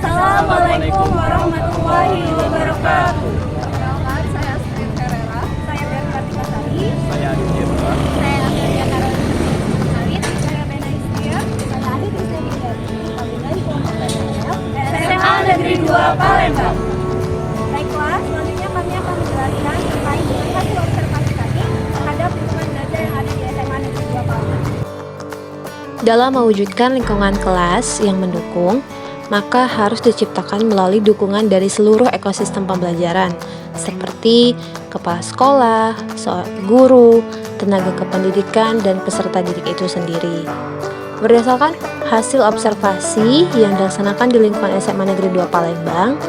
Assalamualaikum warahmatullahi wabarakatuh. Perkenalkan, saya Astrid Herrera. Saya Berkatika Sari. Saya Aditya Bro. Saya Natalia Karolina Said. Saya Bena Istia. Saya Ahli Islamiyah. Wabillahi taufiq wal hidayah. SMA Negeri 2 Palembang. Baiklah, selanjutnya kami akan menjelaskan terkait dengan hasil observasi kami terhadap lingkungan belajar yang ada di SMA Negeri 2 Palembang. Dalam mewujudkan lingkungan kelas yang mendukung, maka harus diciptakan melalui dukungan dari seluruh ekosistem pembelajaran, seperti kepala sekolah, guru, tenaga kependidikan, dan peserta didik itu sendiri. Berdasarkan hasil observasi yang dilaksanakan di lingkungan SMA Negeri 2 Palembang,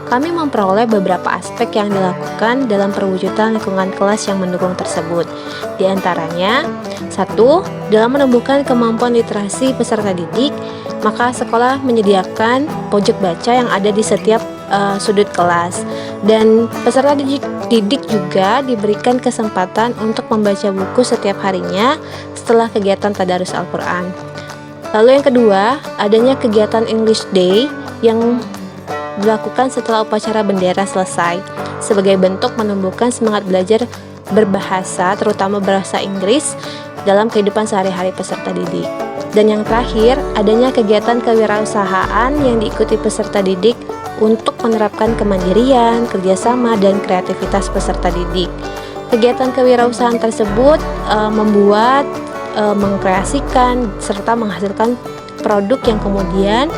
kami memperoleh beberapa aspek yang dilakukan dalam perwujudan lingkungan kelas yang mendukung tersebut. Di antaranya, 1. Dalam menumbuhkan kemampuan literasi peserta didik, maka sekolah menyediakan pojok baca yang ada di setiap sudut kelas. Dan peserta didik juga diberikan kesempatan untuk membaca buku setiap harinya setelah kegiatan tadarus Al-Quran. Lalu yang kedua, adanya kegiatan English Day yang dilakukan setelah upacara bendera selesai sebagai bentuk menumbuhkan semangat belajar berbahasa, terutama bahasa Inggris dalam kehidupan sehari-hari peserta didik. Dan yang terakhir, adanya kegiatan kewirausahaan yang diikuti peserta didik untuk menerapkan kemandirian, kerjasama, dan kreativitas peserta didik. Kegiatan kewirausahaan tersebut membuat, mengkreasikan, serta menghasilkan produk yang kemudian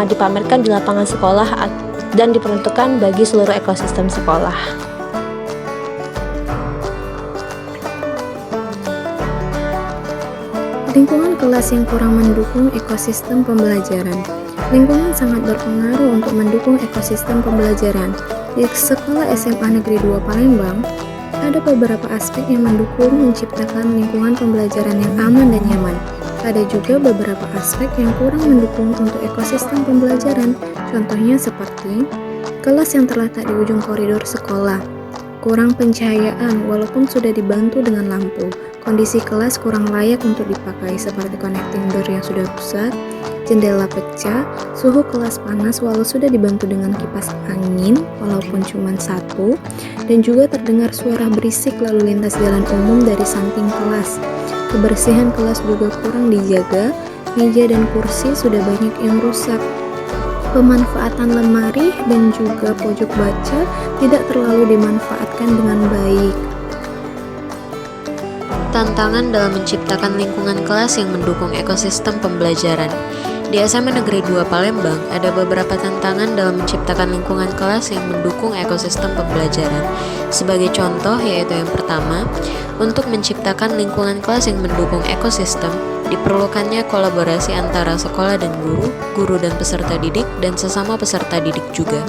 dipamerkan di lapangan sekolah dan diperuntukkan bagi seluruh ekosistem sekolah. Lingkungan kelas yang kurang mendukung ekosistem pembelajaran. Lingkungan sangat berpengaruh untuk mendukung ekosistem pembelajaran. Di sekolah SMA Negeri 2 Palembang, ada beberapa aspek yang mendukung menciptakan lingkungan pembelajaran yang aman dan nyaman. Ada juga beberapa aspek yang kurang mendukung untuk ekosistem pembelajaran. Contohnya seperti kelas yang terletak di ujung koridor sekolah, kurang pencahayaan walaupun sudah dibantu dengan lampu. Kondisi kelas kurang layak untuk dipakai seperti connecting door yang sudah rusak, jendela pecah, suhu kelas panas walau sudah dibantu dengan kipas angin walaupun cuma satu, dan juga terdengar suara berisik lalu lintas jalan umum dari samping kelas. Kebersihan kelas juga kurang dijaga, meja dan kursi sudah banyak yang rusak. Pemanfaatan lemari dan juga pojok baca tidak terlalu dimanfaatkan dengan baik. Tantangan dalam menciptakan lingkungan kelas yang mendukung ekosistem pembelajaran. Di SMA Negeri 2 Palembang, ada beberapa tantangan dalam menciptakan lingkungan kelas yang mendukung ekosistem pembelajaran. Sebagai contoh, yaitu yang pertama, untuk menciptakan lingkungan kelas yang mendukung ekosistem, diperlukannya kolaborasi antara sekolah dan guru dan peserta didik, dan sesama peserta didik juga.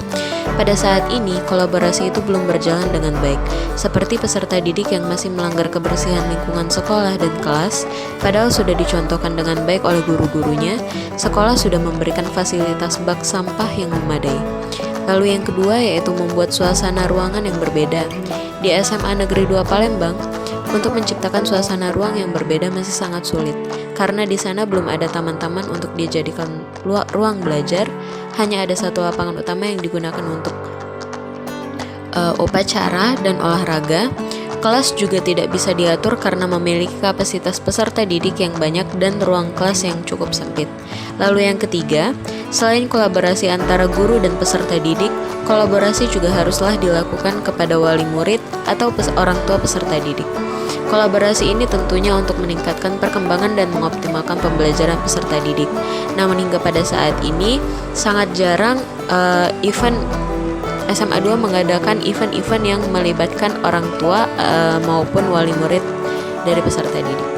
Pada saat ini, kolaborasi itu belum berjalan dengan baik, seperti peserta didik yang masih melanggar kebersihan lingkungan sekolah dan kelas, padahal sudah dicontohkan dengan baik oleh guru-gurunya. Sekolah sudah memberikan fasilitas bak sampah yang memadai. Lalu yang kedua yaitu membuat suasana ruangan yang berbeda. Di SMA Negeri 2 Palembang, untuk menciptakan suasana ruang yang berbeda masih sangat sulit, karena di sana belum ada taman-taman untuk dijadikan ruang belajar. Hanya ada satu lapangan utama yang digunakan untuk upacara dan olahraga. Kelas juga tidak bisa diatur karena memiliki kapasitas peserta didik yang banyak dan ruang kelas yang cukup sempit. Lalu yang ketiga, selain kolaborasi antara guru dan peserta didik, kolaborasi juga haruslah dilakukan kepada wali murid atau orang tua peserta didik. Kolaborasi ini tentunya untuk meningkatkan perkembangan dan mengoptimalkan pembelajaran peserta didik. Namun hingga pada saat ini sangat jarang event SMA 2 mengadakan event-event yang melibatkan orang tua maupun wali murid dari peserta didik.